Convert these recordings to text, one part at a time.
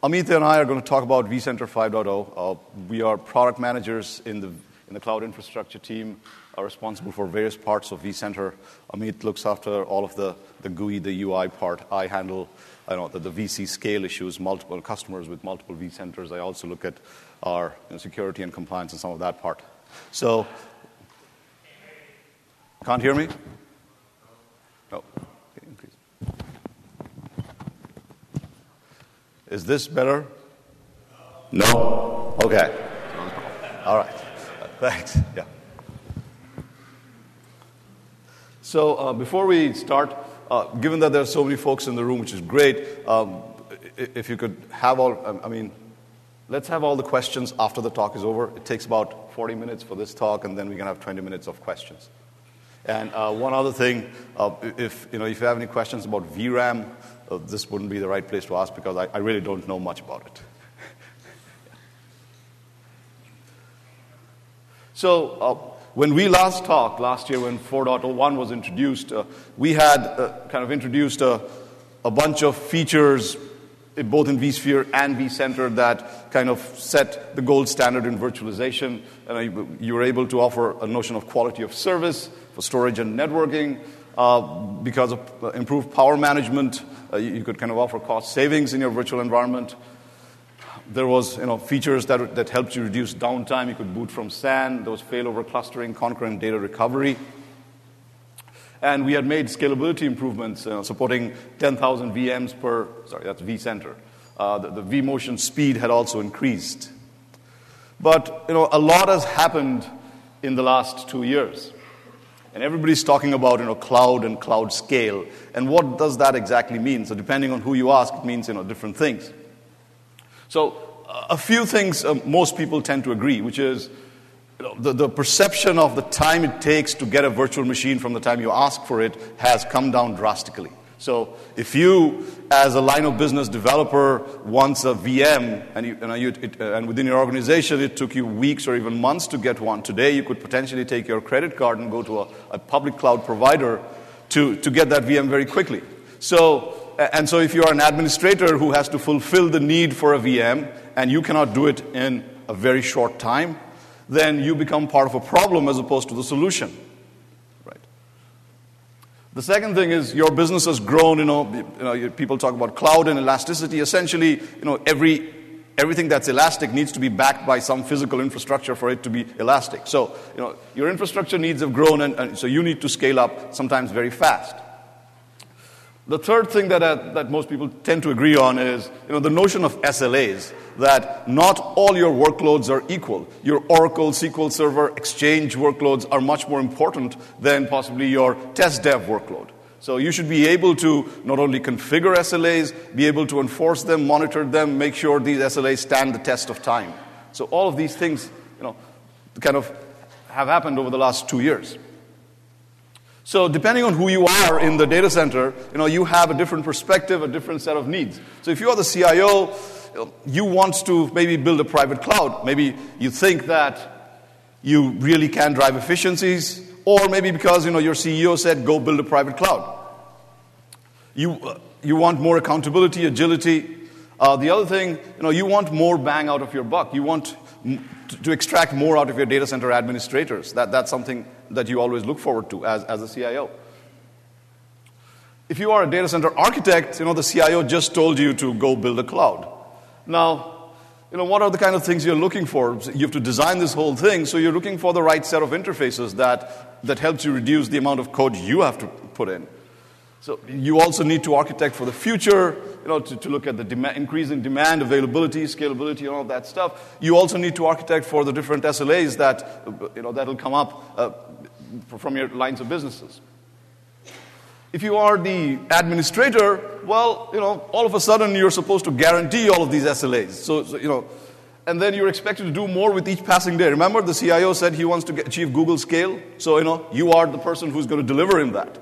Amit and I are going to talk about vCenter 5.0. We are product managers in the cloud infrastructure team, are responsible for various parts of vCenter. Amit looks after all of the GUI, the UI part. I handle the VC scale issues, multiple customers with multiple vCenters. I also look at our security and compliance and some of that part. So, can't hear me? No. Okay, increase. Is this better? No? Okay. All right. Thanks. Yeah. So before we start, given that there are so many folks in the room, which is great, if you could have let's have all the questions after the talk is over. It takes about 40 minutes for this talk, and then we can have 20 minutes of questions. And one other thing, if you have any questions about VRAM, this wouldn't be the right place to ask because I really don't know much about it. So when we last talked, last year when 4.01 was introduced, we had kind of introduced a bunch of features both in vSphere and vCenter that kind of set the gold standard in virtualization. And you were able to offer a notion of quality of service for storage and networking. Because of improved power management, you could kind of offer cost savings in your virtual environment. There was features that helped you reduce downtime. You could boot from SAN. There was failover clustering, concurrent data recovery. And we had made scalability improvements, supporting 10,000 VMs per, that's vCenter. The vMotion speed had also increased. But, a lot has happened in the last 2 years. And everybody's talking about, cloud and cloud scale. And what does that exactly mean? So depending on who you ask, it means, different things. So a few things most people tend to agree, which is, the perception of the time it takes to get a virtual machine from the time you ask for it has come down drastically. So if you, as a line of business developer, wants a VM, and within your organization it took you weeks or even months to get one, today you could potentially take your credit card and go to a public cloud provider to get that VM very quickly. So if you are an administrator who has to fulfill the need for a VM and you cannot do it in a very short time, then you become part of a problem as opposed to the solution. Right. The second thing is your business has grown. People talk about cloud and elasticity. Essentially, everything that's elastic needs to be backed by some physical infrastructure for it to be elastic. So, your infrastructure needs have grown, and so you need to scale up sometimes very fast. The third thing that most people tend to agree on is the notion of SLAs, that not all your workloads are equal. Your Oracle, SQL Server, Exchange workloads are much more important than possibly your test dev workload. So you should be able to not only configure SLAs, be able to enforce them, monitor them, make sure these SLAs stand the test of time. So all of these things, kind of have happened over the last 2 years. So depending on who you are in the data center, you have a different perspective, a different set of needs. So if you are the CIO, you want to maybe build a private cloud. Maybe you think that you really can drive efficiencies, or maybe because your CEO said go build a private cloud. You want more accountability, agility. The other thing, you want more bang out of your buck. You want to extract more out of your data center administrators. That's something that you always look forward to as a CIO. If you are a data center architect, the CIO just told you to go build a cloud. Now, what are the kind of things you're looking for? You have to design this whole thing, so you're looking for the right set of interfaces that helps you reduce the amount of code you have to put in. So you also need to architect for the future, to look at the increasing demand, availability, scalability, and all that stuff. You also need to architect for the different SLAs that'll come up from your lines of businesses. If you are the administrator, well, all of a sudden you're supposed to guarantee all of these SLAs. So and then you're expected to do more with each passing day. Remember, the CIO said he wants to achieve Google scale. So you are the person who's going to deliver him that.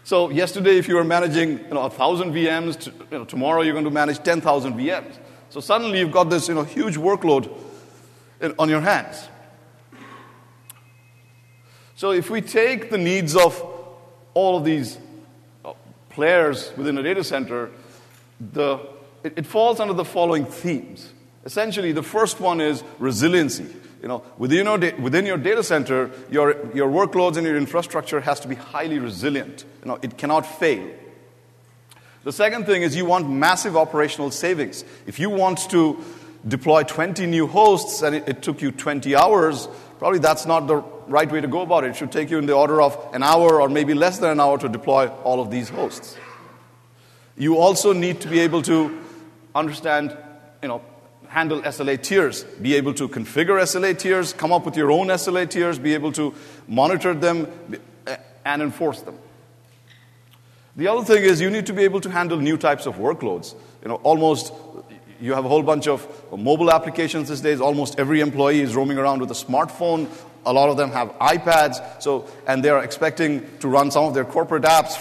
So yesterday, if you were managing 1,000 VMs, tomorrow you're going to manage 10,000 VMs. So suddenly you've got this huge workload on your hands. So if we take the needs of all of these players within a data center, it falls under the following themes. Essentially, the first one is resiliency. Within your data center, your workloads and your infrastructure has to be highly resilient. It cannot fail. The second thing is you want massive operational savings. If you want to deploy 20 new hosts and it took you 20 hours, probably that's not the right way to go about it. It should take you in the order of an hour or maybe less than an hour to deploy all of these hosts. You also need to be able to understand, handle SLA tiers, be able to configure SLA tiers, come up with your own SLA tiers, be able to monitor them and enforce them. The other thing is you need to be able to handle new types of workloads. You have a whole bunch of mobile applications these days. Almost every employee is roaming around with a smartphone. A lot of them have iPads, and they are expecting to run some of their corporate apps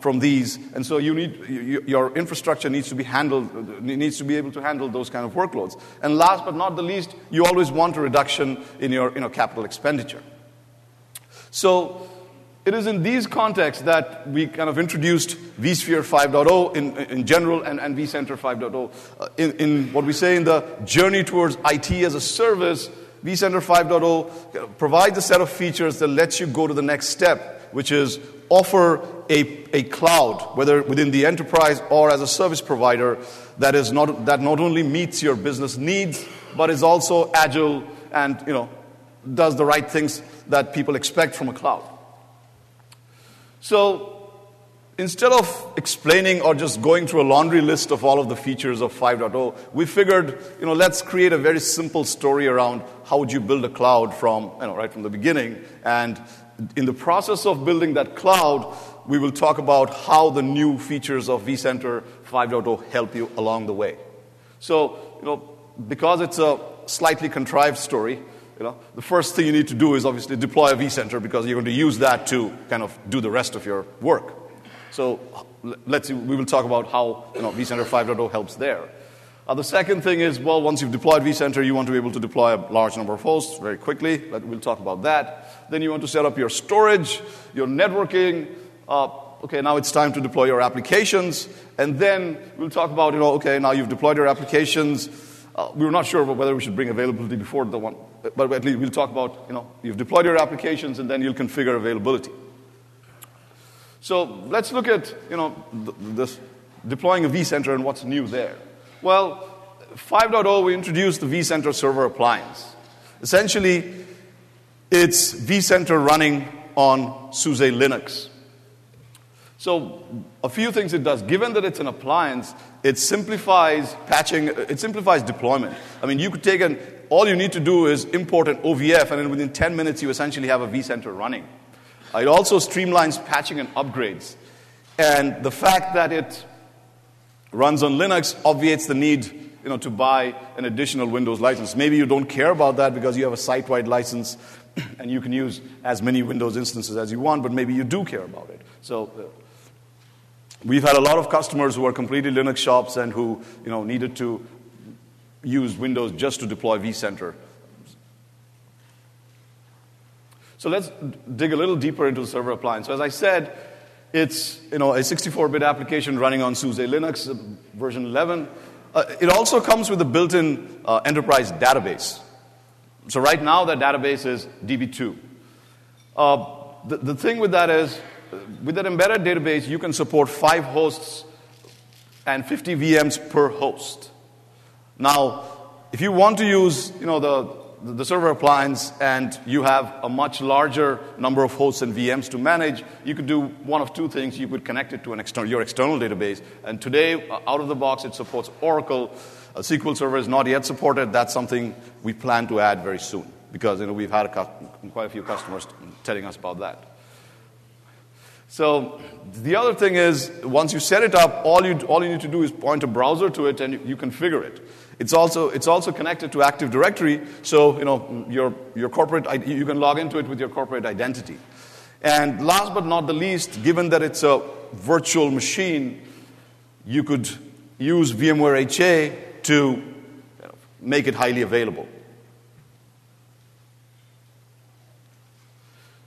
from these. And so your infrastructure needs to be able to handle those kind of workloads. And last but not the least, you always want a reduction in your capital expenditure. So it is in these contexts that we kind of introduced vSphere 5.0 in general and vCenter 5.0. In what we say in the journey towards IT as a service, vCenter 5.0 provides a set of features that lets you go to the next step, which is offer a cloud, whether within the enterprise or as a service provider, that not only meets your business needs, but is also agile and does the right things that people expect from a cloud. So instead of explaining or just going through a laundry list of all of the features of 5.0, we figured, let's create a very simple story around how would you build a cloud right from the beginning. And in the process of building that cloud, we will talk about how the new features of vCenter 5.0 help you along the way. So, because it's a slightly contrived story, the first thing you need to do is obviously deploy a vCenter because you're going to use that to kind of do the rest of your work. So let's see, we will talk about how vCenter 5.0 helps there. The second thing is, once you've deployed vCenter, you want to be able to deploy a large number of hosts very quickly. We'll talk about that. Then you want to set up your storage, your networking. Now it's time to deploy your applications. And then we'll talk about, now you've deployed your applications. We were not sure whether we should bring availability before the one, but at least we'll talk about, you've deployed your applications and then you'll configure availability. So let's look at, this deploying a vCenter and what's new there. Well, 5.0, we introduced the vCenter Server Appliance. Essentially, it's vCenter running on SUSE Linux. So a few things it does. Given that it's an appliance, it simplifies patching, it simplifies deployment. I mean, you could all you need to do is import an OVF, and then within 10 minutes, you essentially have a vCenter running. It also streamlines patching and upgrades. And the fact that it runs on Linux obviates the need to buy an additional Windows license. Maybe you don't care about that because you have a site-wide license and you can use as many Windows instances as you want, but maybe you do care about it. So we've had a lot of customers who are completely Linux shops and who needed to use Windows just to deploy vCenter. So let's dig a little deeper into the Server Appliance. So as I said, it's a 64-bit application running on SUSE Linux version 11. It also comes with a built-in enterprise database. So right now, that database is DB2. The thing with that is, with that embedded database, you can support 5 hosts and 50 VMs per host. Now, if you want to use the server appliance and you have a much larger number of hosts and VMs to manage, you could do one of two things. You could connect it to your external database. And today, out of the box, it supports Oracle. SQL Server is not yet supported. That's something we plan to add very soon because we've had quite a few customers telling us about that. So the other thing is, once you set it up, all you need to do is point a browser to it and you configure it. It's also connected to Active Directory, so your corporate, you can log into it with your corporate identity. And last but not the least, given that it's a virtual machine, you could use VMware HA to make it highly available.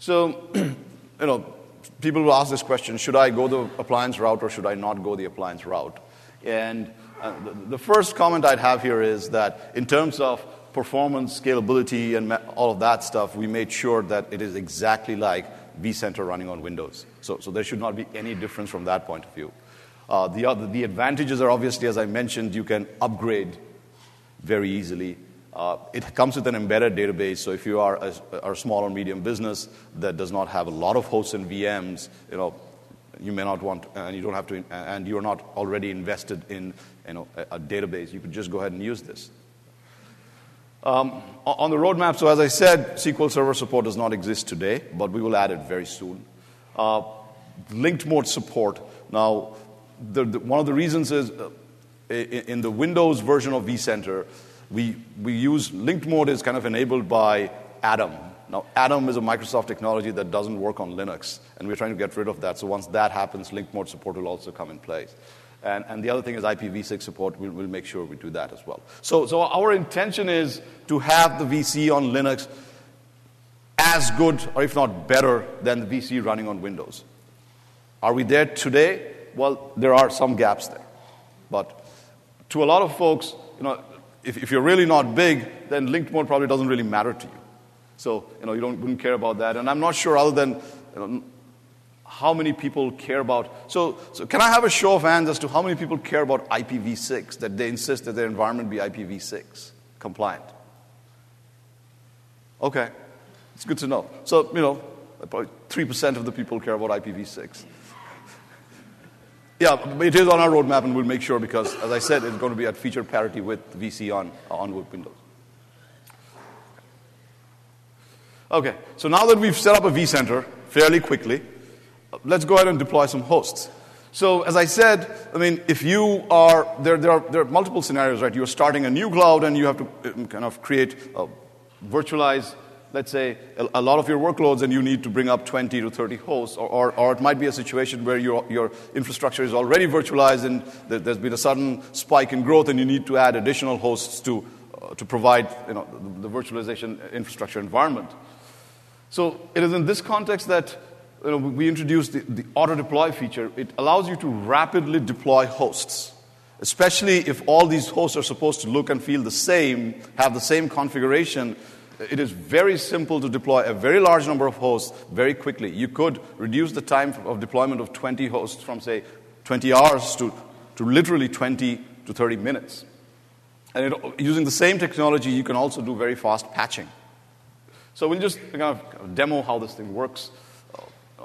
So, people will ask this question: should I go the appliance route or should I not go the appliance route? And The first comment I'd have here is that in terms of performance, scalability, and all of that stuff, we made sure that it is exactly like vCenter running on Windows. So there should not be any difference from that point of view. The advantages are obviously, as I mentioned, you can upgrade very easily. It comes with an embedded database, so if you are a small or medium business that does not have a lot of hosts and VMs, you may not want, and you don't have to, and you're not already invested in a database, you could just go ahead and use this. On the roadmap, so as I said, SQL Server support does not exist today, but we will add it very soon. Linked mode support. Now, one of the reasons is in the Windows version of vCenter, we use linked mode is kind of enabled by Atom. Now, Atom is a Microsoft technology that doesn't work on Linux, and we're trying to get rid of that. So once that happens, linked mode support will also come in place. And the other thing is IPv6 support. We'll make sure we do that as well. So our intention is to have the VC on Linux as good, or if not better, than the VC running on Windows. Are we there today? Well, there are some gaps there. But to a lot of folks, if you're really not big, then linked mode probably doesn't really matter to you. So, you wouldn't care about that. And I'm not sure other than, how many people care about. So can I have a show of hands as to how many people care about IPv6, that they insist that their environment be IPv6 compliant? Okay. It's good to know. So, probably 3% of the people care about IPv6. Yeah, it is on our roadmap, and we'll make sure because, as I said, it's going to be at feature parity with VC on Windows. Okay, so now that we've set up a vCenter fairly quickly, let's go ahead and deploy some hosts. So, as I said, if you are, there are multiple scenarios, right? You're starting a new cloud, and you have to kind of virtualize, let's say, a lot of your workloads, and you need to bring up 20 to 30 hosts, or it might be a situation where your infrastructure is already virtualized, and there's been a sudden spike in growth, and you need to add additional hosts to provide, the virtualization infrastructure environment. So it is in this context that we introduced the auto-deploy feature. It allows you to rapidly deploy hosts, especially if all these hosts are supposed to look and feel the same, have the same configuration. It is very simple to deploy a very large number of hosts very quickly. You could reduce the time of deployment of 20 hosts from, say, 20 hours to literally 20 to 30 minutes. And using the same technology, you can also do very fast patching. So we'll just kind of demo how this thing works,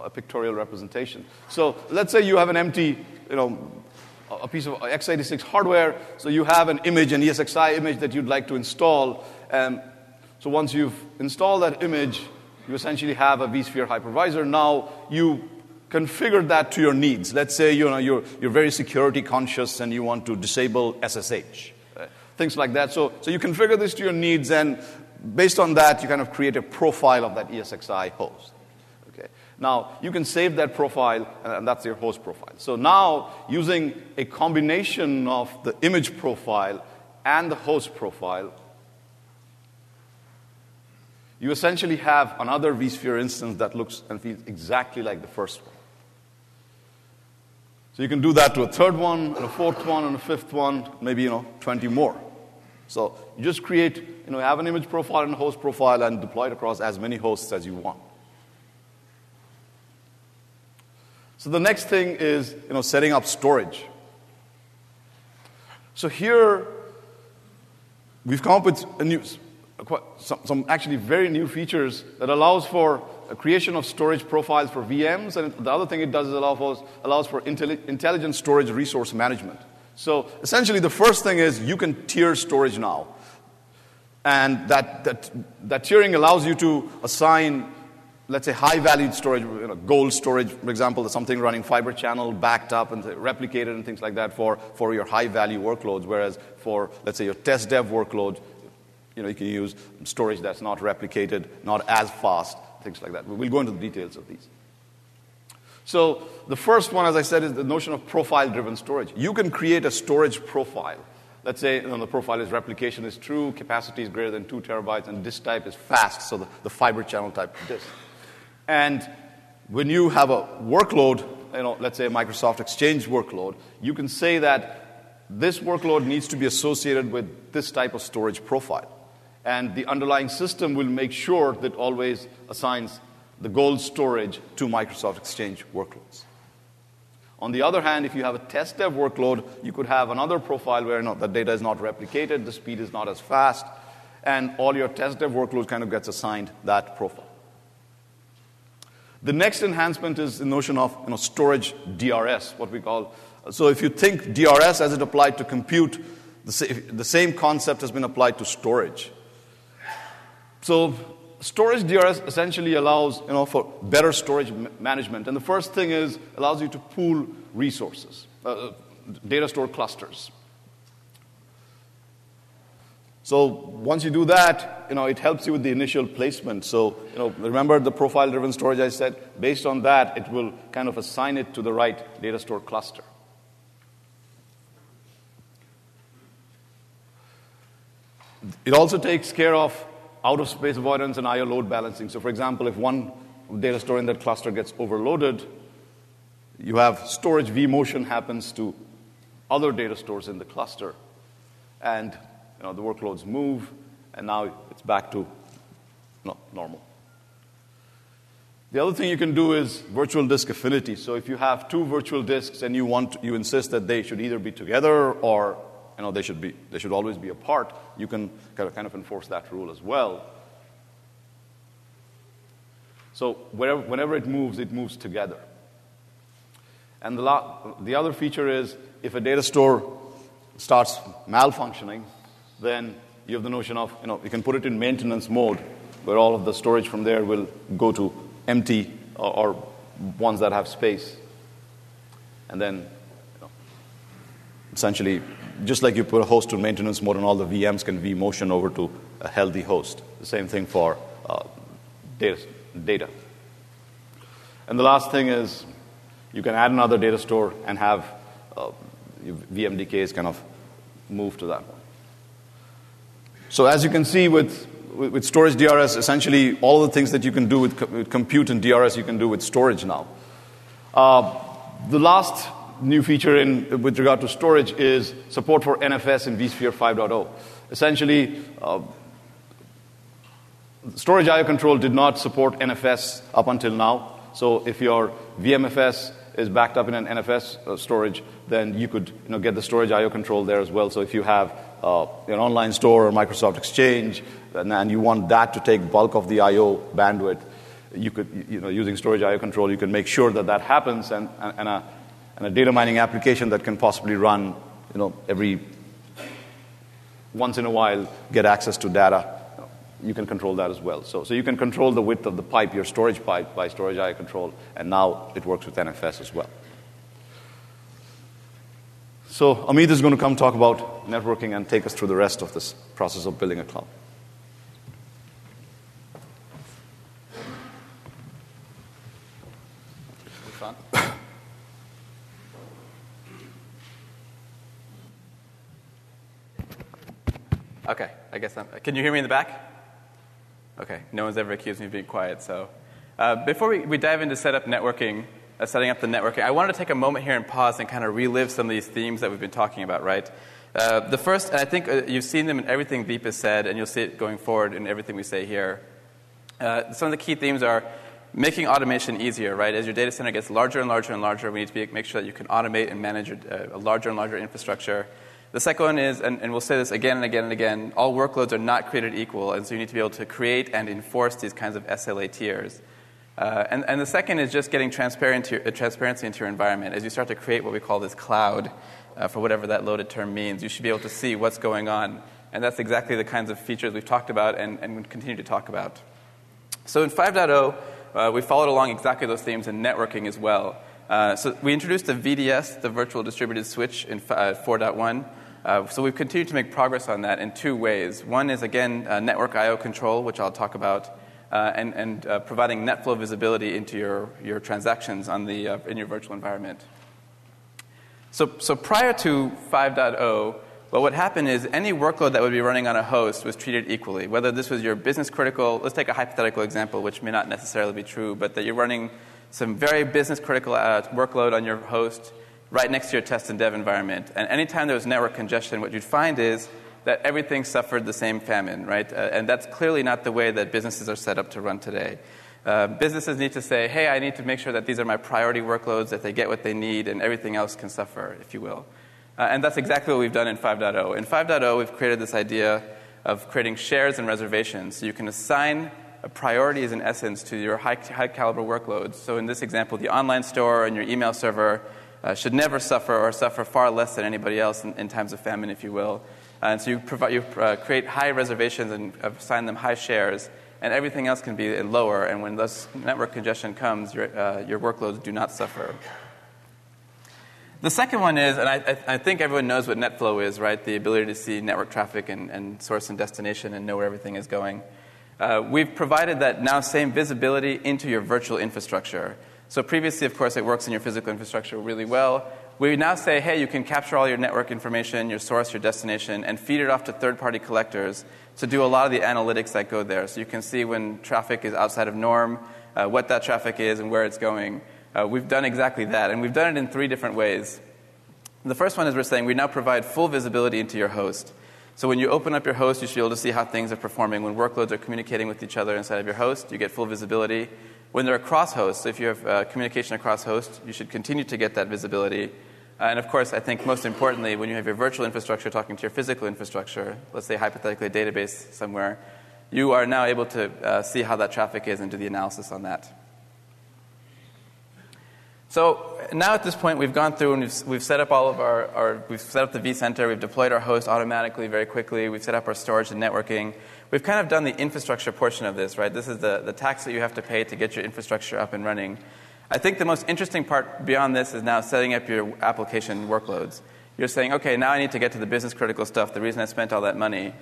a pictorial representation. So let's say you have an empty, a piece of x86 hardware. So you have an image, an ESXi image that you'd like to install. So once you've installed that image, you essentially have a vSphere hypervisor. Now you configure that to your needs. Let's say you're very security conscious and you want to disable SSH, things like that. So you configure this to your needs, and based on that, you kind of create a profile of that ESXi host. Okay. Now, you can save that profile, and that's your host profile. So now, using a combination of the image profile and the host profile, you essentially have another vSphere instance that looks and feels exactly like the first one. So you can do that to a third one, and a fourth one, and a fifth one, maybe 20 more. So you just create, have an image profile and a host profile and deploy it across as many hosts as you want. So the next thing is, setting up storage. So here, we've come up with some actually very new features that allows for a creation of storage profiles for VMs, and the other thing it does is allows for intelligent storage resource management. So essentially, the first thing is you can tier storage now. And that tiering allows you to assign, let's say, high-valued storage, gold storage, for example, something running Fibre Channel, backed up and replicated and things like that for your high-value workloads. Whereas for, let's say, your test dev workload, you can use storage that's not replicated, not as fast, things like that. We'll go into the details of these. So the first one, as I said, is the notion of profile-driven storage. You can create a storage profile. Let's say the profile is replication is true, capacity is greater than 2 terabytes, and disk type is fast, so the Fibre Channel type of disk. And when you have a workload, let's say a Microsoft Exchange workload, you can say that this workload needs to be associated with this type of storage profile. And the underlying system will make sure that it always assigns the gold storage to Microsoft Exchange workloads. On the other hand, if you have a test dev workload, you could have another profile where the data is not replicated, the speed is not as fast, and all your test dev workload kind of gets assigned that profile. The next enhancement is the notion of storage DRS, what we call. So if you think DRS as it applied to compute, the same concept has been applied to storage. So storage DRS essentially allows for better storage management. And the first thing is allows you to pool resources, data store clusters. So once you do that, it helps you with the initial placement. So remember the profile-driven storage I said? Based on that, it will kind of assign it to the right data store cluster. It also takes care of out-of-space avoidance and I/O load balancing. So for example, if one data store in that cluster gets overloaded, you have storage VMotion happens to other data stores in the cluster. And the workloads move, and now it's back to normal. The other thing you can do is virtual disk affinity. So if you have two virtual disks and you insist that they should either be together or they should always be apart, you can kind of enforce that rule as well. So whenever it moves together. And the other feature is if a data store starts malfunctioning, then you have the notion of, you can put it in maintenance mode, where all of the storage from there will go to empty or ones that have space. And then, essentially, just like you put a host in maintenance mode and all the VMs can vMotion over to a healthy host. The same thing for data. And the last thing is you can add another data store and have VMDKs kind of move to that one. So as you can see with storage DRS, essentially all the things that you can do with compute and DRS, you can do with storage now. The last new feature with regard to storage is support for NFS in vSphere 5.0. Essentially, storage IO control did not support NFS up until now. So if your VMFS is backed up in an NFS storage, then you could get the storage IO control there as well. So if you have an online store or Microsoft Exchange, and you want that to take bulk of the IO bandwidth, you could, using storage IO control, you can make sure that happens, and a data mining application that can possibly run, every once in a while, get access to data. You can control that as well. So you can control the width of the pipe, your storage pipe, by storage IO control, and now it works with NFS as well. So Amit is going to come talk about networking and take us through the rest of this process of building a cloud. Okay, I guess can you hear me in the back? Okay, no one's ever accused me of being quiet. So before we dive into setting up the networking, I wanted to take a moment here and pause and kind of relive some of these themes that we've been talking about, right? The first, and I think you've seen them in everything Veep has said, and you'll see it going forward in everything we say here. Some of the key themes are making automation easier, right? As your data center gets larger and larger and larger, we need to make sure that you can automate and manage a larger and larger infrastructure. The second one is, and we'll say this again and again and again, all workloads are not created equal, and so you need to be able to create and enforce these kinds of SLA tiers. And the second is just getting transparency into your environment. As you start to create what we call this cloud, for whatever that loaded term means, you should be able to see what's going on. And that's exactly the kinds of features we've talked about and continue to talk about. So in 5.0, we followed along exactly those themes in networking as well. So we introduced the VDS, the Virtual Distributed Switch, in 4.1. So we've continued to make progress on that in two ways. One is, again, network I/O control, which I'll talk about, and providing NetFlow visibility into your transactions in your virtual environment. So prior to 5.0, well, what happened is any workload that would be running on a host was treated equally. Whether this was your business critical, let's take a hypothetical example, which may not necessarily be true, but that you're running some very business critical workload on your host right next to your test and dev environment. And anytime there was network congestion, what you'd find is that everything suffered the same famine, right? And that's clearly not the way that businesses are set up to run today. Businesses need to say, hey, I need to make sure that these are my priority workloads, that they get what they need, and everything else can suffer, if you will. And that's exactly what we've done in 5.0. In 5.0, we've created this idea of creating shares and reservations. So you can assign priorities, in essence, to your high-caliber workloads. So in this example, the online store and your email server should never suffer or suffer far less than anybody else in times of famine, if you will. And so you create high reservations and assign them high shares, and everything else can be lower. And when this network congestion comes, your workloads do not suffer. The second one is, and I think everyone knows what NetFlow is, right? The ability to see network traffic and source and destination and know where everything is going. We've provided that now same visibility into your virtual infrastructure. So previously, of course, it works in your physical infrastructure really well. We now say, hey, you can capture all your network information, your source, your destination, and feed it off to third-party collectors to do a lot of the analytics that go there. So you can see when traffic is outside of norm, what that traffic is and where it's going. We've done exactly that, and we've done it in 3 different ways. The first one is we're saying we now provide full visibility into your host. So when you open up your host, you should be able to see how things are performing. When workloads are communicating with each other inside of your host, you get full visibility. When they're across hosts, so if you have communication across hosts, you should continue to get that visibility. And of course, I think most importantly, when you have your virtual infrastructure talking to your physical infrastructure, let's say hypothetically a database somewhere, you are now able to see how that traffic is and do the analysis on that. So now at this point, we've gone through and we've set up all of we've set up the vCenter, we've deployed our host automatically very quickly, we've set up our storage and networking. We've kind of done the infrastructure portion of this, right? This is the tax that you have to pay to get your infrastructure up and running. I think the most interesting part beyond this is now setting up your application workloads. You're saying, okay, now I need to get to the business critical stuff, the reason I spent all that money.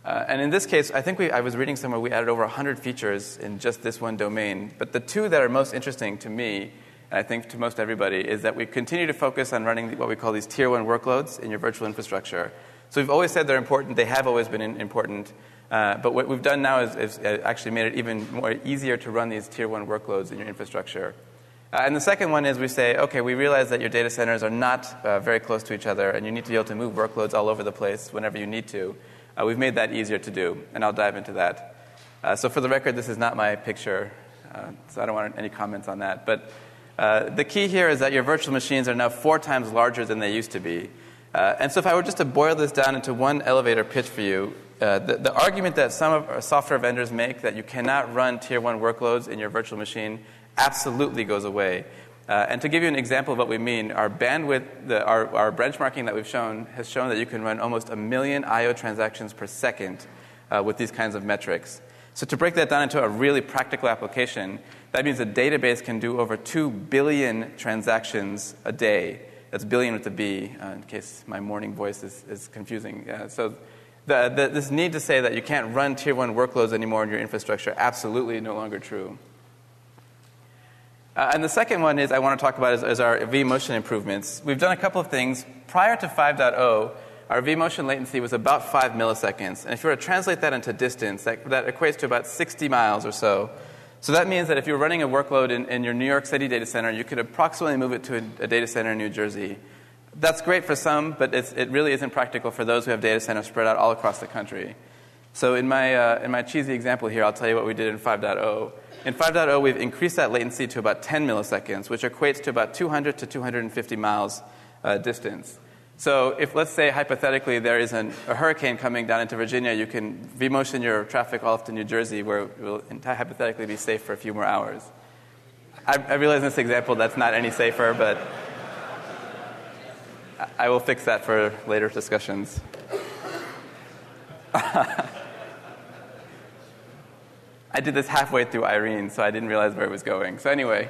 And in this case, I think I was reading somewhere we added over 100 features in just this one domain. But the 2 that are most interesting to me, and I think to most everybody, is that we continue to focus on running what we call these tier 1 workloads in your virtual infrastructure. So we've always said they're important. They have always been important. But what we've done now is actually made it even more easier to run these tier 1 workloads in your infrastructure. And the second one is we say, okay, we realize that your data centers are not very close to each other, and you need to be able to move workloads all over the place whenever you need to. We've made that easier to do, and I'll dive into that. So for the record, this is not my picture, so I don't want any comments on that. But the key here is that your virtual machines are now 4 times larger than they used to be. And so if I were just to boil this down into one elevator pitch for you, the argument that some of our software vendors make that you cannot run tier 1 workloads in your virtual machine absolutely goes away. And to give you an example of what we mean, our bandwidth, our benchmarking that we've shown has shown that you can run almost 1 million I/O transactions per second with these kinds of metrics. So to break that down into a really practical application, that means a database can do over 2 billion transactions a day. That's billion with a B, in case my morning voice is confusing. So this need to say that you can't run tier 1 workloads anymore in your infrastructure, absolutely no longer true. And the second one I want to talk about is our VMotion improvements. We've done a couple of things. Prior to 5.0, our VMotion latency was about 5 milliseconds. And if you were to translate that into distance, that equates to about 60 miles or so. So that means that if you're running a workload in your New York City data center, you could approximately move it to a data center in New Jersey. That's great for some, but it really isn't practical for those who have data centers spread out all across the country. So in my cheesy example here, I'll tell you what we did in 5.0. In 5.0, we've increased that latency to about 10 milliseconds, which equates to about 200 to 250 miles distance. So if, let's say, hypothetically, there is a hurricane coming down into Virginia, you can vMotion your traffic off to New Jersey, where it will hypothetically be safe for a few more hours. I realize in this example that's not any safer, but I will fix that for later discussions. I did this halfway through Irene, so I didn't realize where it was going. So anyway,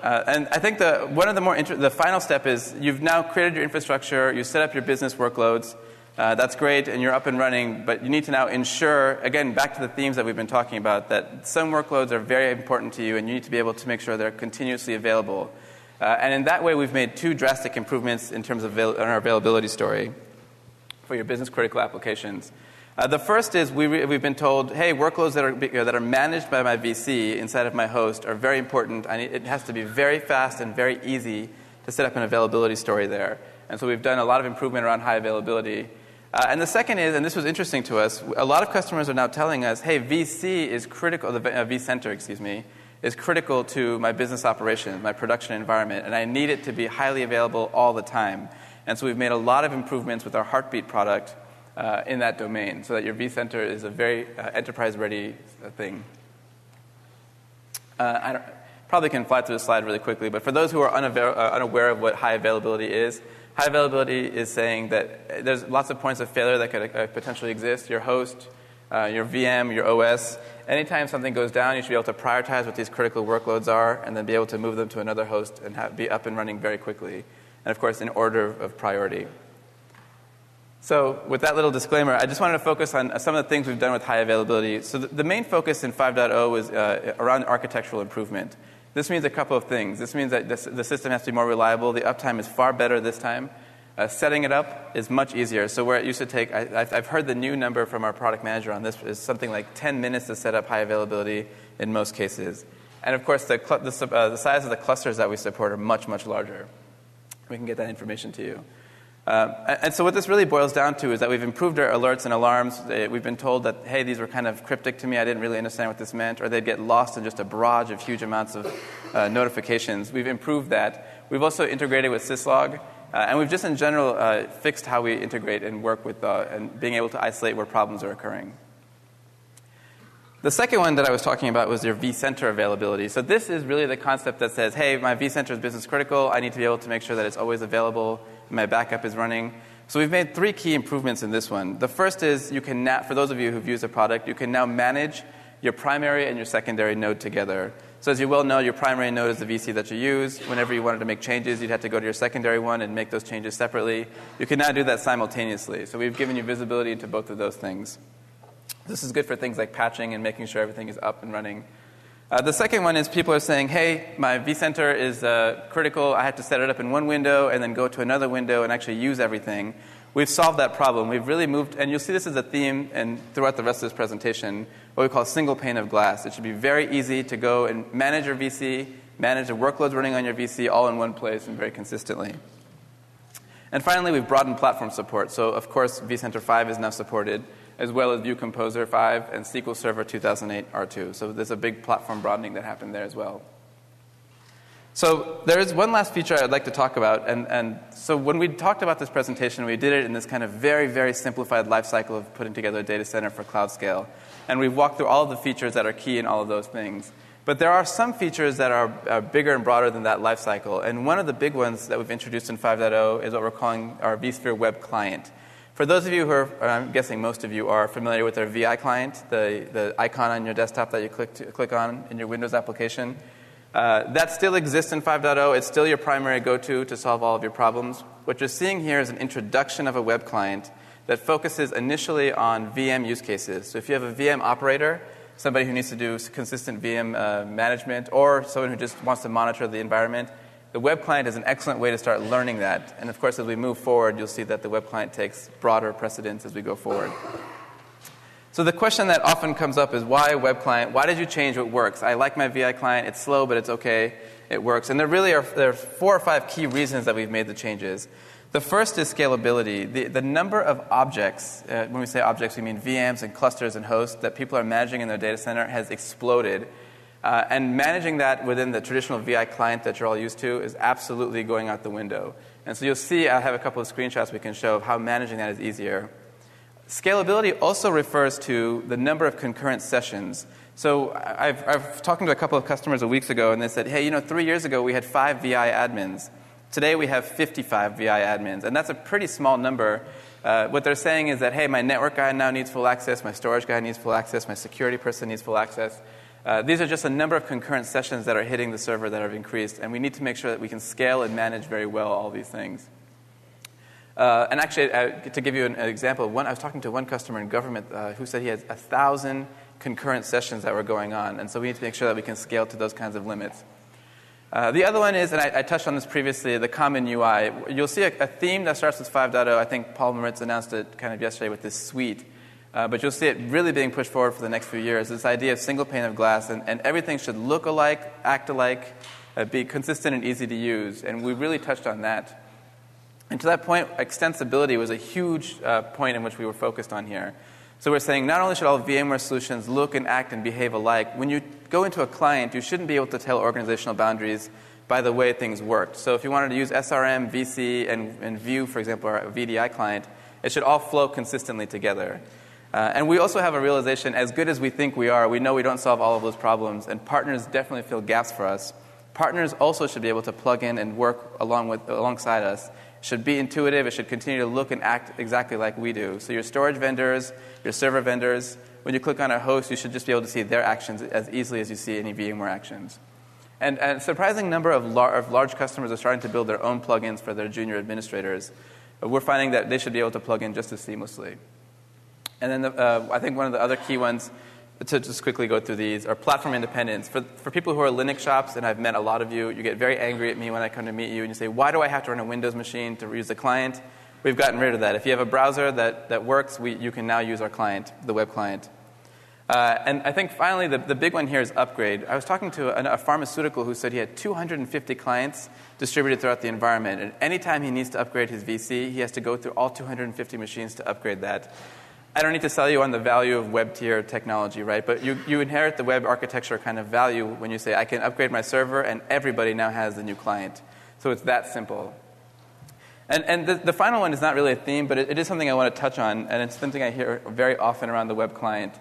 and I think the final step is you've now created your infrastructure, you set up your business workloads. That's great, and you're up and running, but you need to now ensure, again, back to the themes that we've been talking about, that some workloads are very important to you, and you need to be able to make sure they're continuously available. And in that way, we've made 2 drastic improvements in terms of our availability story for your business-critical applications. The first is we've been told, hey, workloads that are managed by my VC inside of my host are very important. It has to be very fast and very easy to set up an availability story there. And so we've done a lot of improvement around high availability. And the second is, and this was interesting to us, a lot of customers are now telling us, hey, VC is critical, vCenter, is critical to my business operations, my production environment, and I need it to be highly available all the time. And so we've made a lot of improvements with our Heartbeat product in that domain, so that your vCenter is a very enterprise-ready thing. I probably can fly through the slide really quickly, but for those who are unaware of what high availability is saying that there's lots of points of failure that could potentially exist. Your host, your VM, your OS. Anytime something goes down, you should be able to prioritize what these critical workloads are and then be able to move them to another host and be up and running very quickly. And, of course, in order of priority. So with that little disclaimer, I just wanted to focus on some of the things we've done with high availability. So the main focus in 5.0 was around architectural improvement. This means a couple of things. This means that the system has to be more reliable. The uptime is far better this time. Setting it up is much easier. So where it used to take, I've heard the new number from our product manager on this is something like 10 minutes to set up high availability in most cases. And of course, the size of the clusters that we support are much, much larger. We can get that information to you. And so what this really boils down to is that we've improved our alerts and alarms. We've been told that, hey, these were kind of cryptic to me. I didn't really understand what this meant. Or they'd get lost in just a barrage of huge amounts of notifications. We've improved that. We've also integrated with syslog. And we've just in general fixed how we integrate and work with and being able to isolate where problems are occurring. The second one that I was talking about was your vCenter availability. So this is really the concept that says, hey, my vCenter is business critical. I need to be able to make sure that it's always available. My backup is running. So we've made 3 key improvements in this one. The first is you can now, for those of you who've used the product, you can now manage your primary and your secondary node together. So as you well know, your primary node is the VC that you use. Whenever you wanted to make changes, you'd have to go to your secondary one and make those changes separately. You can now do that simultaneously. So we've given you visibility into both of those things. This is good for things like patching and making sure everything is up and running. The second one is people are saying, hey, my vCenter is critical. I have to set it up in one window and then go to another window and actually use everything. We've solved that problem. We've really moved, and you'll see this as a theme and throughout the rest of this presentation, what we call single pane of glass. It should be very easy to go and manage your VC, manage the workloads running on your VC all in one place and very consistently. And finally, we've broadened platform support. So, of course, vCenter 5 is now supported, as well as View Composer 5 and SQL Server 2008 R2. So there's a big platform broadening that happened there as well. So there is one last feature I'd like to talk about. And so when we talked about this presentation, we did it in this kind of very, very simplified life cycle of putting together a data center for cloud scale. And we've walked through all of the features that are key in all of those things. But there are some features that are bigger and broader than that life cycle. And one of the big ones that we've introduced in 5.0 is what we're calling our vSphere Web Client. For those of you who are, I'm guessing most of you are familiar with our VI client, the icon on your desktop that you click on in your Windows application. That still exists in 5.0. It's still your primary go-to to solve all of your problems. What you're seeing here is an introduction of a web client that focuses initially on VM use cases. So if you have a VM operator, somebody who needs to do consistent VM management, or someone who just wants to monitor the environment, the web client is an excellent way to start learning that. And of course, as we move forward, you'll see that the web client takes broader precedence as we go forward. So the question that often comes up is, why web client? Why did you change what works? I like my VI client. It's slow, but it's okay. It works. And there are 4 or 5 key reasons that we've made the changes. The first is scalability. The number of objects, when we say objects, we mean VMs and clusters and hosts that people are managing in their data center has exploded. And managing that within the traditional VI client that you're all used to is absolutely going out the window. And so you'll see, I have a couple of screenshots we can show of how managing that is easier. Scalability also refers to the number of concurrent sessions. So I've talking to a couple of customers a week ago, and they said, hey, 3 years ago we had 5 VI admins. Today we have 55 VI admins, and that's a pretty small number. What they're saying is that, hey, my network guy now needs full access, my storage guy needs full access, my security person needs full access. These are just a number of concurrent sessions that are hitting the server that have increased, and we need to make sure that we can scale and manage very well all these things. And actually, to give you an example, I was talking to one customer in government who said he has 1,000 concurrent sessions that were going on, and so we need to make sure that we can scale to those kinds of limits. The other one is, and I touched on this previously, the common UI. You'll see a theme that starts with 5.0. I think Paul Moritz announced it kind of yesterday with this suite. But you'll see it really being pushed forward for the next few years, this idea of single pane of glass, and everything should look alike, act alike, be consistent and easy to use, and we really touched on that. And to that point, extensibility was a huge point in which we were focused on here. So we're saying not only should all VMware solutions look and act and behave alike, when you go into a client, you shouldn't be able to tell organizational boundaries by the way things worked. So if you wanted to use SRM, VC, and View, for example, or a VDI client, it should all flow consistently together. And we also have a realization, as good as we think we are, we know we don't solve all of those problems, and partners definitely fill gaps for us. Partners also should be able to plug in and work alongside us. It should be intuitive. It should continue to look and act exactly like we do. So your storage vendors, your server vendors, when you click on a host, you should just be able to see their actions as easily as you see any VMware actions. And a surprising number of large customers are starting to build their own plugins for their junior administrators. We're finding that they should be able to plug in just as seamlessly. And then I think one of the other key ones, to just quickly go through these, are platform independence. For people who are Linux shops, and I've met a lot of you, you get very angry at me when I come to meet you, and you say, why do I have to run a Windows machine to use the client? We've gotten rid of that. If you have a browser that works, you can now use our client, the web client. And I think finally the big one here is upgrade. I was talking to a pharmaceutical who said he had 250 clients distributed throughout the environment, and anytime he needs to upgrade his VC, he has to go through all 250 machines to upgrade that. I don't need to sell you on the value of web tier technology, right? But you inherit the web architecture kind of value when you say, I can upgrade my server, and everybody now has the new client. So it's that simple. And the final one is not really a theme, but it is something I want to touch on, and it's something I hear very often around the web client.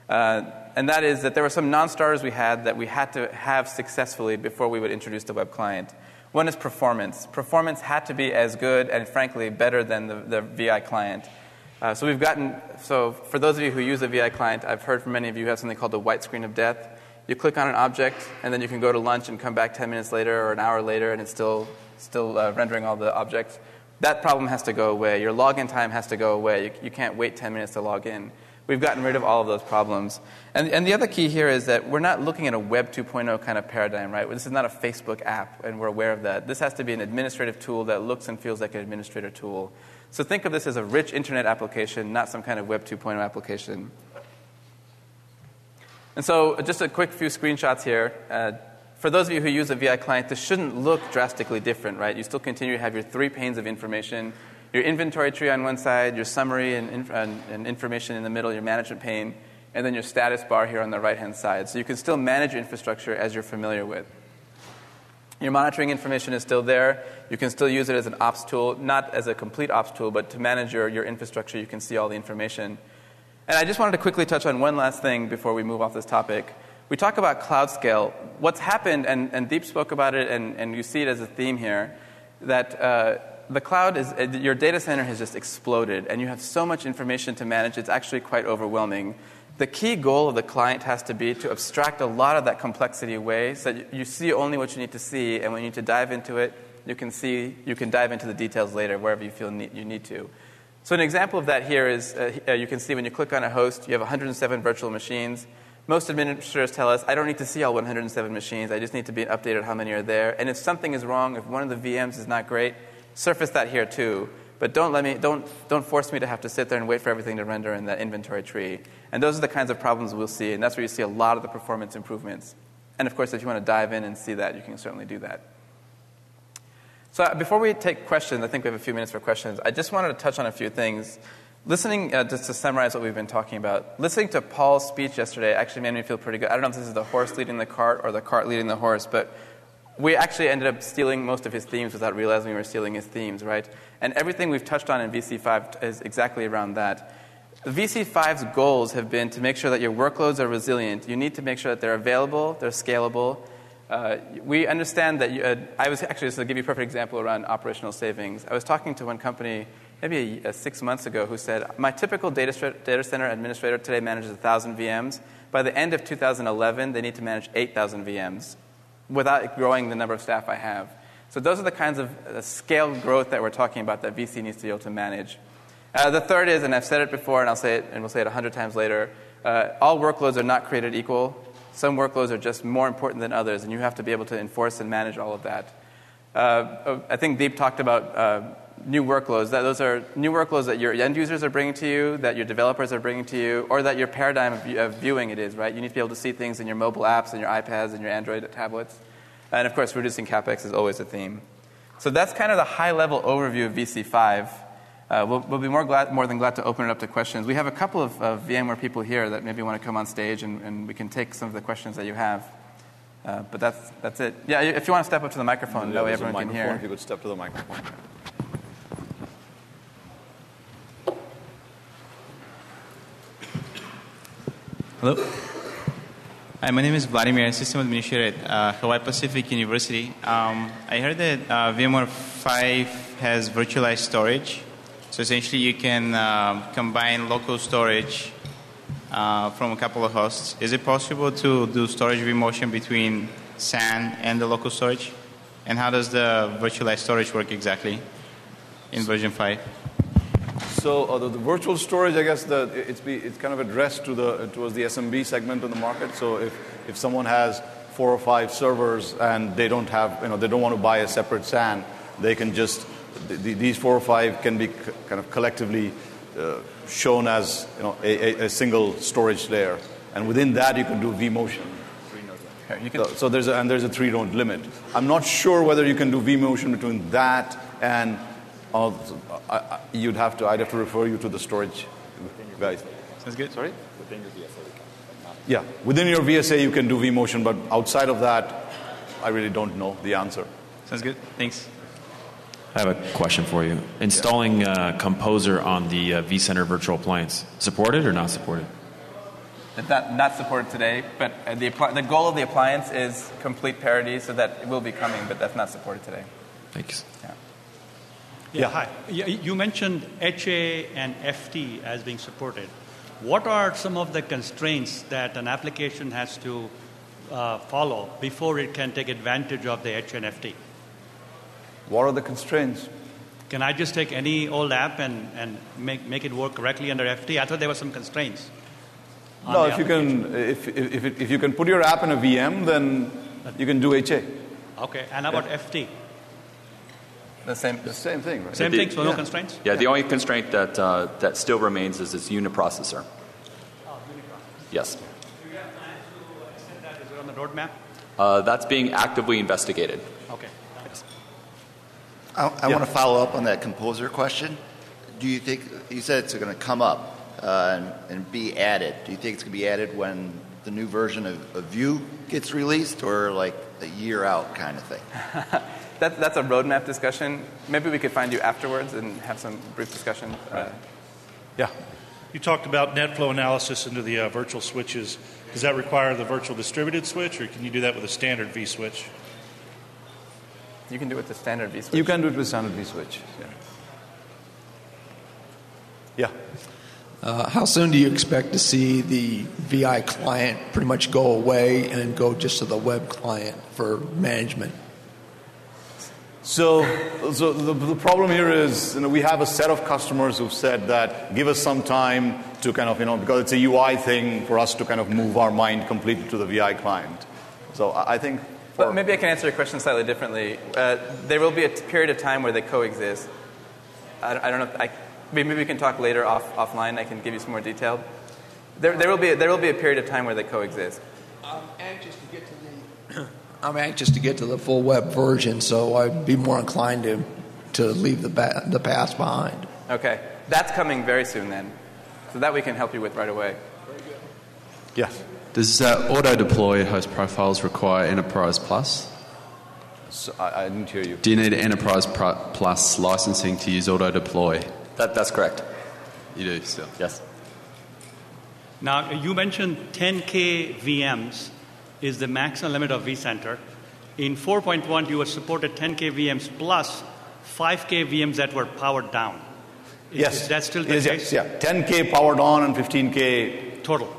And that is that there were some non-starters we had that we had to have successfully before we would introduce the web client. One is performance. Performance had to be as good and, frankly, better than the VI client. So for those of you who use a VI client, I've heard from many of you who have something called the white screen of death. You click on an object, and then you can go to lunch and come back 10 minutes later or an hour later, and it's still rendering all the objects. That problem has to go away. Your login time has to go away. You can't wait 10 minutes to log in. We've gotten rid of all of those problems. And the other key here is that we're not looking at a Web 2.0 kind of paradigm, right? This is not a Facebook app, and we're aware of that. This has to be an administrative tool that looks and feels like an administrator tool. So think of this as a rich internet application, not some kind of Web 2.0 application. And so just a quick few screenshots here. For those of you who use a VI client, this shouldn't look drastically different, right? You still continue to have your 3 panes of information, your inventory tree on one side, your summary and information in the middle, your management pane, and then your status bar here on the right-hand side. So you can still manage your infrastructure as you're familiar with. Your monitoring information is still there. You can still use it as an ops tool, not as a complete ops tool, but to manage your infrastructure, you can see all the information. And I just wanted to quickly touch on one last thing before we move off this topic. We talk about cloud scale. What's happened, and Deep spoke about it, and you see it as a theme here, that the cloud is, your data center has just exploded, and you have so much information to manage, it's actually quite overwhelming. The key goal of the client has to be to abstract a lot of that complexity away so that you see only what you need to see, and when you need to dive into it, you can dive into the details later, wherever you feel you need to. So an example of that here is, you can see when you click on a host, you have 107 virtual machines. Most administrators tell us, I don't need to see all 107 machines, I just need to be updated how many are there. And if something is wrong, if one of the VMs is not great, surface that here too. But don't force me to have to sit there and wait for everything to render in that inventory tree. And those are the kinds of problems we'll see, and that's where you see a lot of the performance improvements. And of course, if you want to dive in and see that, you can certainly do that. So before we take questions, I think we have a few minutes for questions, I just wanted to touch on a few things. Listening, just to summarize what we've been talking about, listening to Paul's speech yesterday actually made me feel pretty good. I don't know if this is the horse leading the cart or the cart leading the horse, but we actually ended up stealing most of his themes without realizing we were stealing his themes, right? And everything we've touched on in VC5 is exactly around that. VC5's goals have been to make sure that your workloads are resilient. You need to make sure that they're available, they're scalable. We understand that I was actually, just to give you a perfect example around operational savings, I was talking to one company maybe 6 months ago who said, my typical data center administrator today manages 1,000 VMs. By the end of 2011, they need to manage 8,000 VMs without growing the number of staff I have. So those are the kinds of scale growth that we're talking about that VC needs to be able to manage. The third is, and I've said it before, and I'll say it, and we'll say it 100 times later, all workloads are not created equal. Some workloads are just more important than others, and you have to be able to enforce and manage all of that. I think Deep talked about new workloads. Those are new workloads that your end users are bringing to you, that your developers are bringing to you, or that your paradigm of viewing it is, right? You need to be able to see things in your mobile apps and your iPads and your Android tablets. And of course, reducing CapEx is always a theme. So that's kind of the high-level overview of VC5. We'll be more than glad to open it up to questions. We have a couple of VMware people here that maybe want to come on stage, and we can take some of the questions that you have. But that's it. Yeah, if you want to step up to the microphone, that way everyone can hear. If you could step to the microphone. Hello. Hi, my name is Vladimir, System Administrator at Hawaii Pacific University. I heard that VMware 5 has virtualized storage. So essentially you can combine local storage from a couple of hosts. Is it possible to do storage vMotion between SAN and the local storage? And how does the virtualized storage work exactly in version 5? So the virtual storage, I guess it's kind of addressed towards the SMB segment in the market. So if someone has 4 or 5 servers and they don't want to buy a separate SAN, they can just these 4 or 5 can be kind of collectively shown as a single storage layer, and within that you can do vMotion. So there's a 3-node limit. I'm not sure whether you can do vMotion between that and. I'd have to refer you to the storage guys. Sounds good. Sorry? Within your VSA. Yeah, within your VSA you can do vMotion, but outside of that, I really don't know the answer. Sounds good. Thanks. I have a question for you. Installing Composer on the vCenter virtual appliance, supported or not supported? Not supported today, but the goal of the appliance is complete parity, so that it will be coming, but that's not supported today. Thanks. Yeah. Yeah, hi. You mentioned HA and FT as being supported. What are some of the constraints that an application has to follow before it can take advantage of the HA and FT? What are the constraints? Can I just take any old app and make it work correctly under FT? I thought there were some constraints. No, if you can put your app in a VM, then you can do HA. Okay, and how about FT? The same thing, right? Same thing, so no constraints? Yeah, the only constraint that still remains is its uniprocessor. Oh, uniprocessor. Yes. Do you have plans to extend that? Is it on the roadmap? That's being actively investigated. Okay. Yes. I want to follow up on that Composer question. Do you think, you said it's going to come up and be added. Do you think it's going to be added when the new version of Vue gets released, or like a year out kind of thing? That's a roadmap discussion. Maybe we could find you afterwards and have some brief discussion. Yeah. You talked about NetFlow analysis into the virtual switches. Does that require the virtual distributed switch, or can you do that with a standard vSwitch? You can do it with the standard vSwitch. You can do it with standard vSwitch. Yeah. How soon do you expect to see the VI client pretty much go away and go just to the web client for management? So the problem here is, we have a set of customers who've said that give us some time to kind of, because it's a UI thing for us to kind of move our mind completely to the VI client. So I think. But maybe I can answer your question slightly differently. There will be a period of time where they coexist. I don't know. Maybe we can talk later offline. I can give you some more detail. There will be a period of time where they coexist. I'm anxious to get to the full web version, so I'd be more inclined to leave the past behind. Okay. That's coming very soon then. So that we can help you with right away. Very good. Yes. Does auto-deploy host profiles require Enterprise Plus? So I didn't hear you. Do you need Enterprise Plus licensing to use auto-deploy? That's correct. You do still? Yes. Now, you mentioned 10K VMs is the maximum limit of vCenter. In 4.1, you were supported 10K VMs plus 5K VMs that were powered down. Is that still the case? Yes, yeah. 10K powered on and 15K total.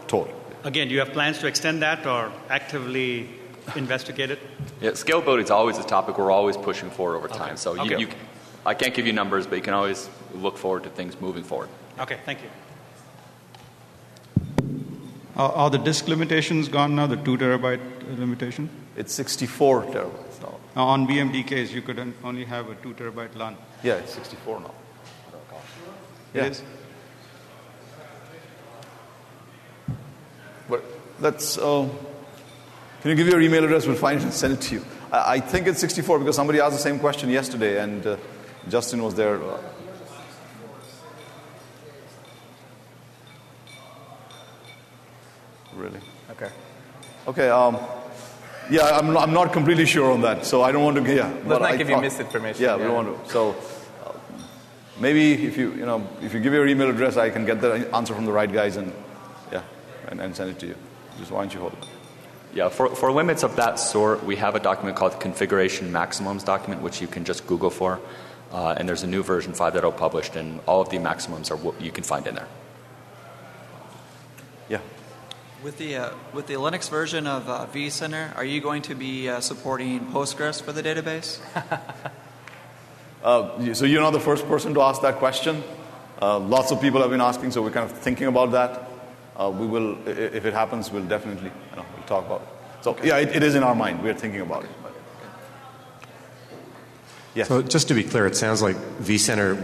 Again, do you have plans to extend that or actively investigate it? Yeah, scalability is always a topic we're always pushing for over time. Okay. So I can't give you numbers, but you can always look forward to things moving forward. Okay, thank you. Are the disk limitations gone now, the 2 terabyte limitation? It's 64 terabytes now. On VMDKs, you could only have a 2 terabyte LAN. Yeah, it's 64 now. It is? But let's, can you give your email address? We'll find it and send it to you. I think it's 64 because somebody asked the same question yesterday, and Justin was there. Really? Okay. Okay. Yeah, I'm not completely sure on that, so I don't want to. Yeah. Let's not give you misinformation. Yeah, we don't want to. So maybe if you give your email address, I can get the answer from the right guys and send it to you. Just why don't you hold it? Yeah, for limits of that sort, we have a document called the Configuration Maximums document, which you can just Google for. And there's a new version 5.0 published, and all of the maximums are what you can find in there. Yeah. With the Linux version of vCenter, are you going to be supporting Postgres for the database? So you're not the first person to ask that question. Lots of people have been asking, so we're kind of thinking about that. We will, if it happens, we'll definitely we'll talk about it. So yeah, it is in our mind. We're thinking about it. Yes. So just to be clear, it sounds like vCenter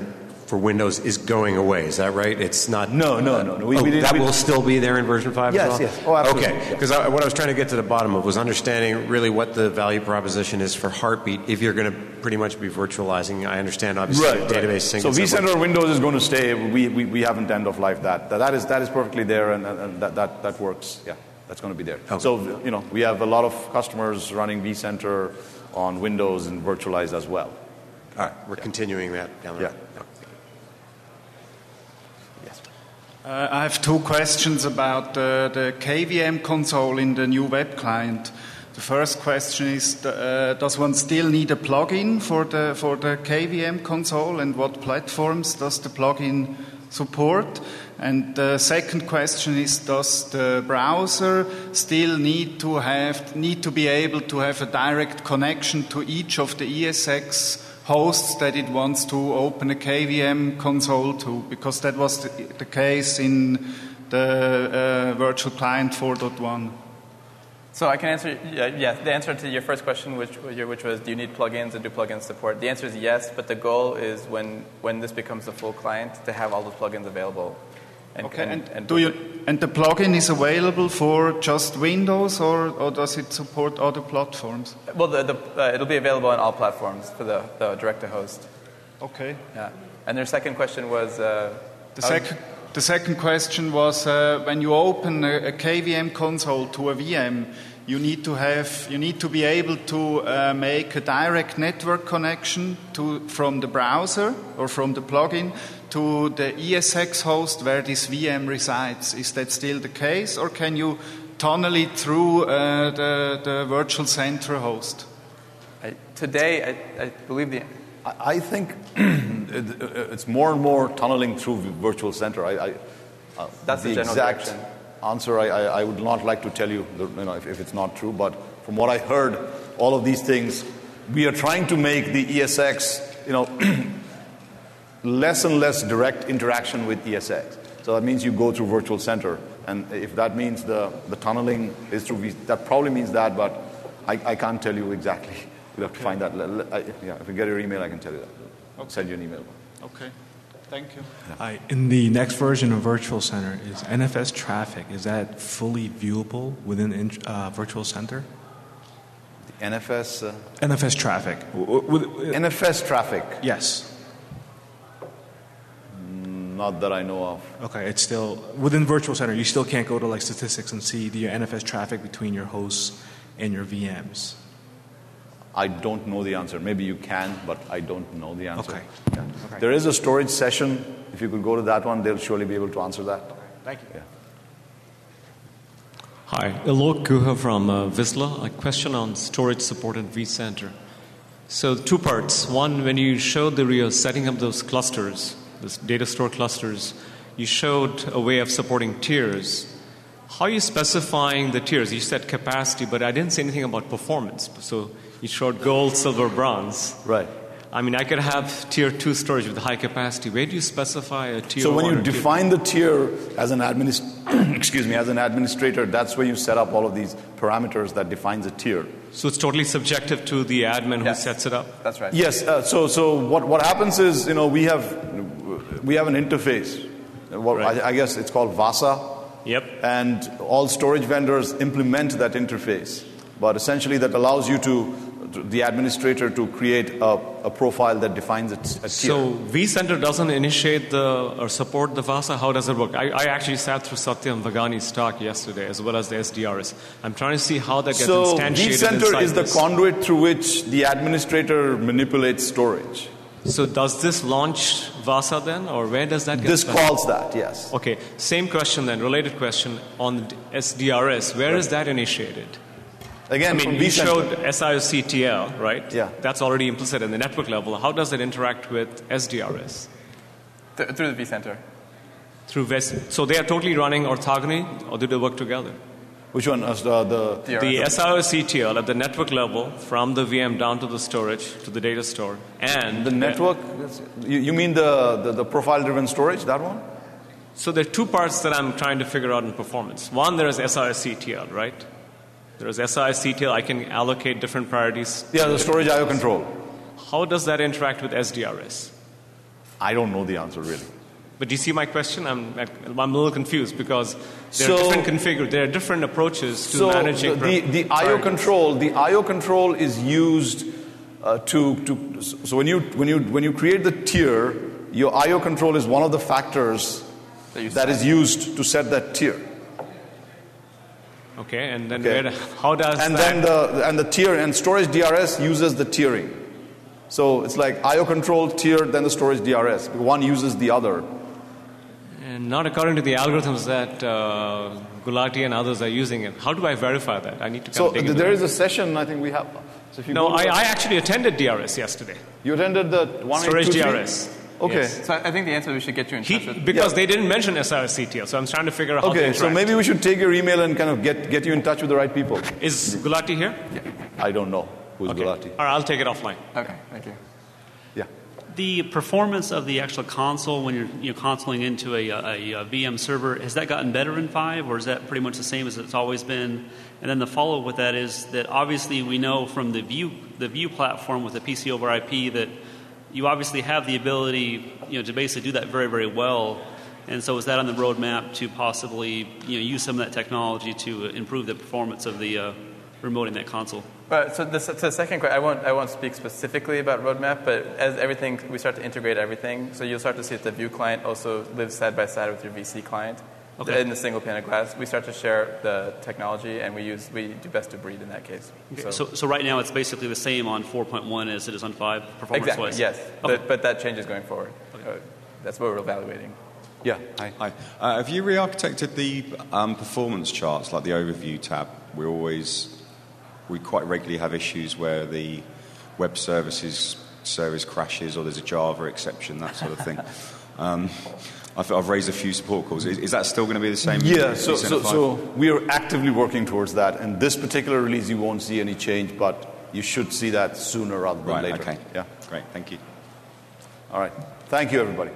for Windows is going away. Is that right? It's not. No. That will still be there in version 5 as well? Yes. Oh, absolutely. Okay. Because what I was trying to get to the bottom of was understanding really what the value proposition is for Heartbeat if you're going to pretty much be virtualizing. I understand, obviously, the database sync. So vCenter Windows is going to stay. We haven't end of life that. That is perfectly there, and that works. Yeah, that's going to be there. Okay. So we have a lot of customers running vCenter on Windows and virtualized as well. All right. We're continuing that down the road. I have two questions about the KVM console in the new web client. The first question is, does one still need a plugin for the KVM console, and what platforms does the plugin support? And the second question is, does the browser still need to be able to have a direct connection to each of the ESX hosts that it wants to open a KVM console to? Because that was the case in the virtual client 4.1. So I can answer, the answer to your first question, which was, do you need plugins and do plugins support? The answer is yes, but the goal is when this becomes a full client to have all those plugins available. And the plugin is available for just Windows, or does it support other platforms? Well, it'll be available on all platforms for the direct-to-host. Okay. Yeah. And their second question was... The second question was, when you open a KVM console to a VM, you need to be able to make a direct network connection from the browser or from the plugin to the ESX host where this VM resides. Is that still the case, or can you tunnel it through the virtual center host? Today, I believe I think it's more and more tunneling through virtual center. That's the general exact direction. Answer I would not like to tell you, if it's not true. But from what I heard, all of these things, we are trying to make the ESX, less and less direct interaction with ESX. So that means you go through virtual center, and if that means the tunneling is through, that probably means that. But I can't tell you exactly. We'll have to find that. If we get your email, I can tell you that. I'll send you an email. Okay. Thank you. Hi. In the next version of Virtual Center, is NFS traffic, is that fully viewable within Virtual Center? The NFS? NFS traffic. NFS traffic? Yes. Not that I know of. Okay, it's still, within Virtual Center, you still can't go to statistics and see the NFS traffic between your hosts and your VMs. I don't know the answer. Maybe you can, but I don't know the answer. Okay. Yeah. Okay. There is a storage session. If you could go to that one, they'll surely be able to answer that. Thank you. Yeah. Hi, Alok Guha from Vizsla. A question on storage support in vCenter. So 2 parts. One, when you showed that we are setting up those clusters, those data store clusters, you showed a way of supporting tiers. How are you specifying the tiers? You said capacity, but I didn't say anything about performance. So you showed gold, silver, bronze. Right. I mean, I could have tier 2 storage with high capacity. Where do you specify a tier 1? So when you define the tier as an administrator, that's where you set up all of these parameters that defines a tier. So it's totally subjective to the admin who sets it up? That's right. Yes. So what happens is, we have an interface. Right. I guess it's called VASA. Yep. And all storage vendors implement that interface. But essentially that allows you to the administrator to create a profile that defines a tier. So vCenter doesn't initiate or support the VASA? How does it work? I actually sat through Satyam Vagani's talk yesterday, as well as the SDRS. I'm trying to see how that gets instantiated vCenter inside is the this. conduit through which the administrator manipulates storage. So does this launch VASA then, or where does that get This started? calls that, yes. Okay, same question then, related question on SDRS. Where is that initiated? Again, I from mean, you vCenter. showed SIOCTL, right? Yeah. That's already implicit in the network level. How does it interact with SDRS? Through the vCenter. Through So they are totally running orthogonally, or do they work together? Which one? The SIOCTL at the network level, from the VM down to the storage, to the data store, and the network. You mean the profile-driven storage? That one? So there are two parts that I'm trying to figure out in performance. One, there is SIOCTL, right? There is SIOCTL. I can allocate different priorities. Yeah, the storage IO control. How does that interact with SDRS? I don't know the answer really. But do you see my question? I'm a little confused because there are different approaches to managing the IO control. The IO control is used so when you create the tier, your IO control is one of the factors that is used to set that tier. Okay, and then how does the tier and storage DRS uses the tiering. So it's like IO control tier, then the storage DRS. One uses the other. And not according to the algorithms that Gulati and others are using it. How do I verify that? I need to So there is a session I think we have. So if you I actually attended DRS yesterday. You attended the 1823? Storage DRS. Okay. Yes. So I think the answer we should get you in touch with. Because they didn't mention SIOCTL, so I'm trying to figure out how they interact. So maybe we should take your email and kind of get you in touch with the right people. Is Gulati here? Yeah. I don't know who's Gulati. All right, I'll take it offline. Okay, thank you. Yeah. The performance of the actual console when you're consoling into a VM server, has that gotten better in 5, or is that pretty much the same as it's always been? And then the follow-up with that is that obviously we know from the View platform with the PC over IP that you obviously have the ability, to basically do that very, very well. And so is that on the roadmap to possibly, use some of that technology to improve the performance of the remoting that console? So the second question, I won't speak specifically about roadmap, but as everything, we start to integrate everything. So you'll start to see that the View client also lives side by side with your VC client. Okay. In the single pane of glass. We start to share the technology, and we do best of breed in that case. Okay. So right now it's basically the same on 4.1 as it is on 5, performance-wise? Exactly, yes. Okay. But that changes going forward. Okay. That's what we're evaluating. Yeah. Hi. Have you re-architected the performance charts, like the overview tab? We quite regularly have issues where the web service crashes, or there's a Java exception, that sort of thing. I've raised a few support calls. Is that still going to be the same? Yeah, so we are actively working towards that. And this particular release, you won't see any change, but you should see that sooner rather than later. Okay. Yeah. Great. Thank you. All right. Thank you, everybody.